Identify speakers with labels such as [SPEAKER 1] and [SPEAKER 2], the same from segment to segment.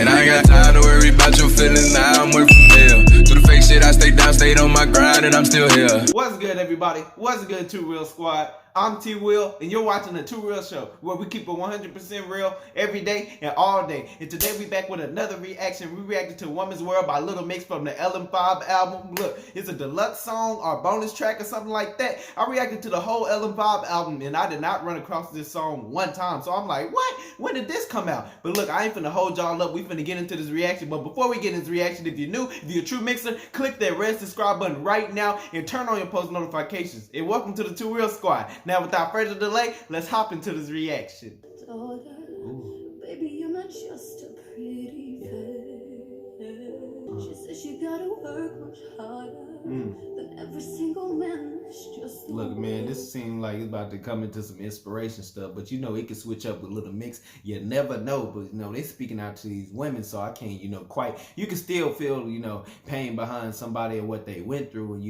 [SPEAKER 1] And I ain't got time to worry about your feelings, now I'm working from hell. Through the fake shit, I stay down, stayed on my grind, and I'm still here.
[SPEAKER 2] What's good, everybody? What's good, Two Real Squad? I'm T Will, and you're watching the Two Real Show, where we keep it 100% real every day and all day. And today we back with another reaction. We reacted to Woman's World by Little Mix from the LM5 album. Look, it's a deluxe song or bonus track or something like that. I reacted to the whole LM5 album, and I did not run across this song one time. So I'm like, what? When did this come out? But look, I ain't finna hold y'all up. We finna get into this reaction. But before we get into this reaction, if you're new, if you're a true mixer, click that red subscribe button right now and turn on your post notifications. And welcome to the Two Real Squad. Now, without further delay, let's hop into this reaction.
[SPEAKER 3] Daughter, baby, you're not just a pretty face. She says she gotta work much harder than every single man. Just
[SPEAKER 2] look, man, this seems like it's about to come into some inspiration stuff, but you know it can switch up with Little Mix. You never know, but you know they speaking out to these women, so I can't, quite. You can still feel, pain behind somebody and what they went through, and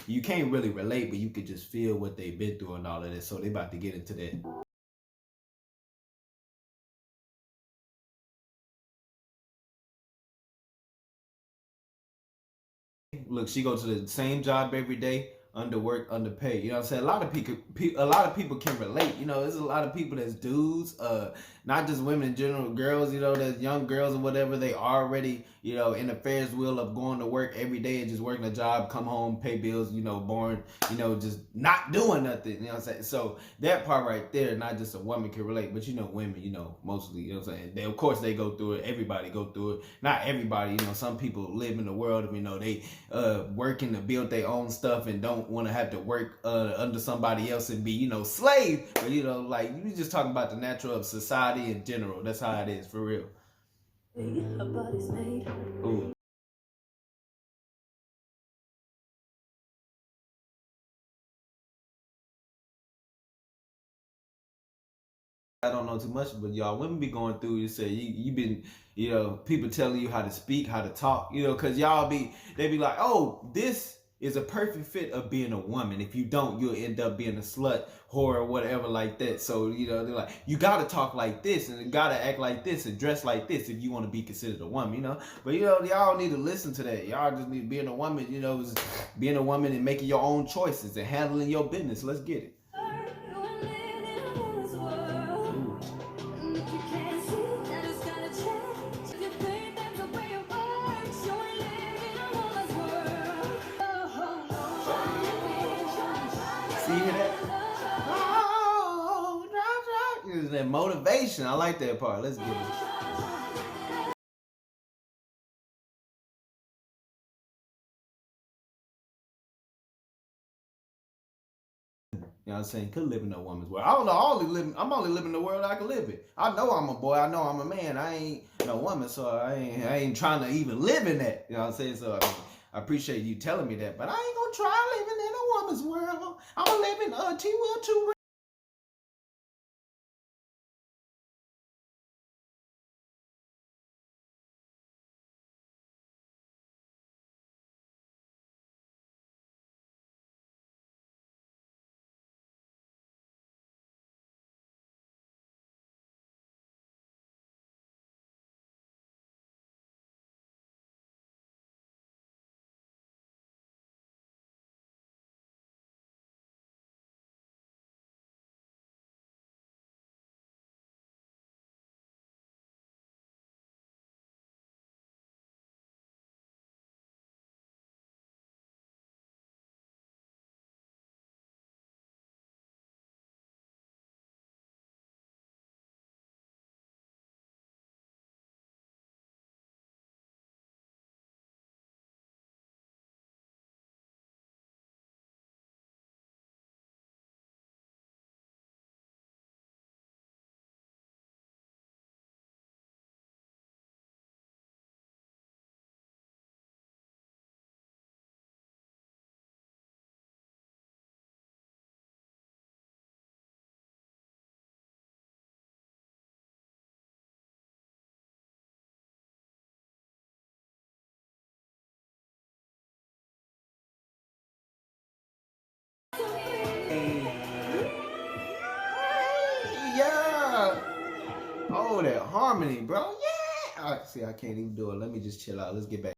[SPEAKER 2] you can't really relate, but you could just feel what they've been through and all of this. So they about to get into that. Look, she goes to the same job every day, underworked, underpaid. You know what I'm saying? A lot of people can relate. There's a lot of people that's dudes, not just women in general, girls, there's young girls or whatever, they already, in the Ferris wheel of going to work every day and just working a job, come home, pay bills, boring, just not doing nothing, you know what I'm saying? So that part right there, not just a woman can relate, but women, mostly, you know what I'm saying? Of course they go through it, everybody go through it. Not everybody, some people live in the world of, they working to build their own stuff and don't want to have to work under somebody else and be, slave. But like you just talking about the natural of society in general. That's how it is for real.
[SPEAKER 3] her body's made.
[SPEAKER 2] Ooh. I don't know too much, but y'all, women be going through, you say you been, people telling you how to speak, how to talk, because they be like, oh, this is a perfect fit of being a woman. If you don't, you'll end up being a slut, whore, or whatever like that. So, they're like, you gotta talk like this, and you gotta act like this, and dress like this if you want to be considered a woman, But, y'all need to listen to that. Y'all just need being a woman, is being a woman and making your own choices and handling your business. Let's get it. See that? Oh, is that motivation? I like that part. Let's get it. You know what I'm saying? Could live in a woman's world. I don't know. I'm only living the world I can live in. I know I'm a boy. I know I'm a man. I ain't no woman, so I ain't trying to even live in that. You know what I'm saying? So I appreciate you telling me that, but I ain't gonna try living in a woman's world. I'm gonna live in T Will 2. Yeah. Oh, that harmony, bro. Yeah. See, I can't even do it. Let me just chill out. Let's get back.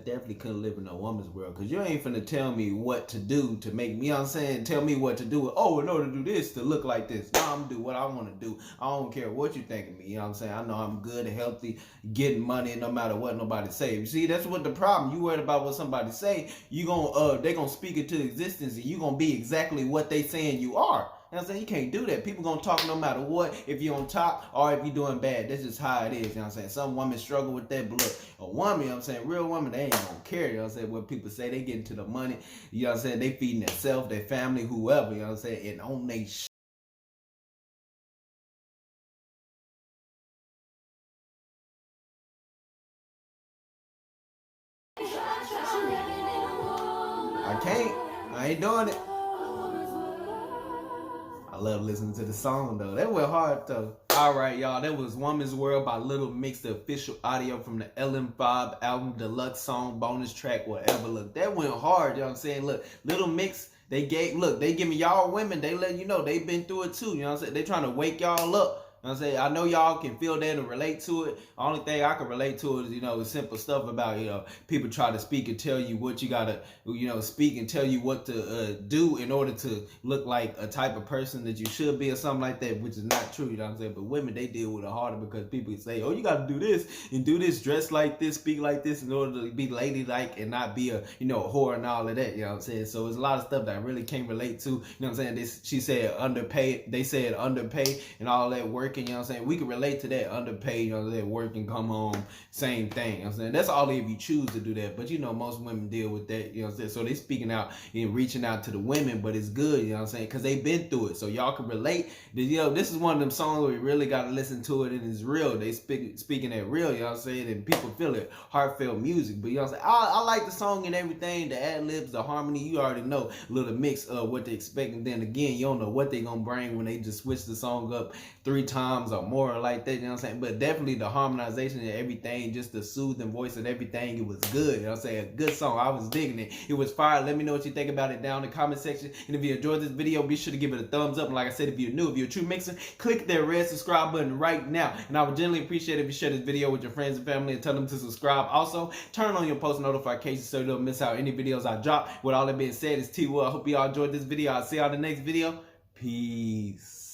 [SPEAKER 2] Definitely couldn't live in a woman's world, because you ain't finna tell me what to do to make me, you know what I'm saying, tell me what to do. Oh, in order to do this, to look like this. No, I'm gonna do what I want to do. I don't care what you think of me, you know what I'm saying. I know I'm good and healthy, getting money no matter what nobody say. You see, that's what the problem. You worried about what somebody say, you gonna they gonna speak it to existence, and you gonna be exactly what they saying you are. You know what I'm saying? You can't do that. People gonna talk no matter what, if you're on top or if you're doing bad. That's just how it is, you know what I'm saying? Some women struggle with that, but look, a woman, you know what I'm saying, real woman, they ain't gonna care, you know what I'm saying, what people say. They get into the money, you know what I'm saying, they feeding themselves, their family, whoever, you know what I'm saying, and on they I can't. I ain't doing it. I love listening to the song though. That went hard though. Alright, y'all. That was Woman's World by Little Mix, the official audio from the LM5 album, deluxe song, bonus track, whatever. Look, that went hard, you know what I'm saying? Look, Little Mix, they give me y'all women, they let you know they been through it too, you know what I'm saying? They trying to wake y'all up. You know what I'm saying? I know y'all can feel that and relate to it. The only thing I can relate to is, you know, simple stuff about, you know, people try to speak and tell you what you gotta, you know, speak and tell you what to do in order to look like a type of person that you should be or something like that, which is not true, you know what I'm saying? But women, they deal with it harder because people say, oh, you gotta do this and do this, dress like this, speak like this in order to be ladylike and not be a, you know, a whore and all of that, you know what I'm saying? So it's a lot of stuff that I really can't relate to, you know what I'm saying? She said underpaid, they said underpaid and all that work. You know what I'm saying? We can relate to that, underpaid, you know, that work and come home, same thing. You know what I'm saying? That's all if you choose to do that. But you know, most women deal with that, you know what I'm saying? So they speaking out and reaching out to the women, but it's good, you know what I'm saying? Because they've been through it. So y'all can relate. You know, this is one of them songs where you really got to listen to it and it's real. They speaking that real, you know what I'm saying? And people feel it. Heartfelt music. But you know what I'm saying? I like the song and everything, the ad-libs, the harmony. You already know a little mix of what they expect. And then again, you don't know what they gonna bring when they just switch the song up 3 times or more like that, you know what I'm saying? But definitely the harmonization and everything, just the soothing voice and everything, it was good, you know what I'm saying? A good song. I was digging it. It was fire. Let me know what you think about it down in the comment section. And if you enjoyed this video, be sure to give it a thumbs up. And like I said, if you're new, if you're a true mixer, click that red subscribe button right now. And I would generally appreciate it if you share this video with your friends and family and tell them to subscribe. Also, turn on your post notifications so you don't miss out any videos I drop. With all that being said, it's T-Will. I hope you all enjoyed this video. I'll see y'all in the next video. Peace.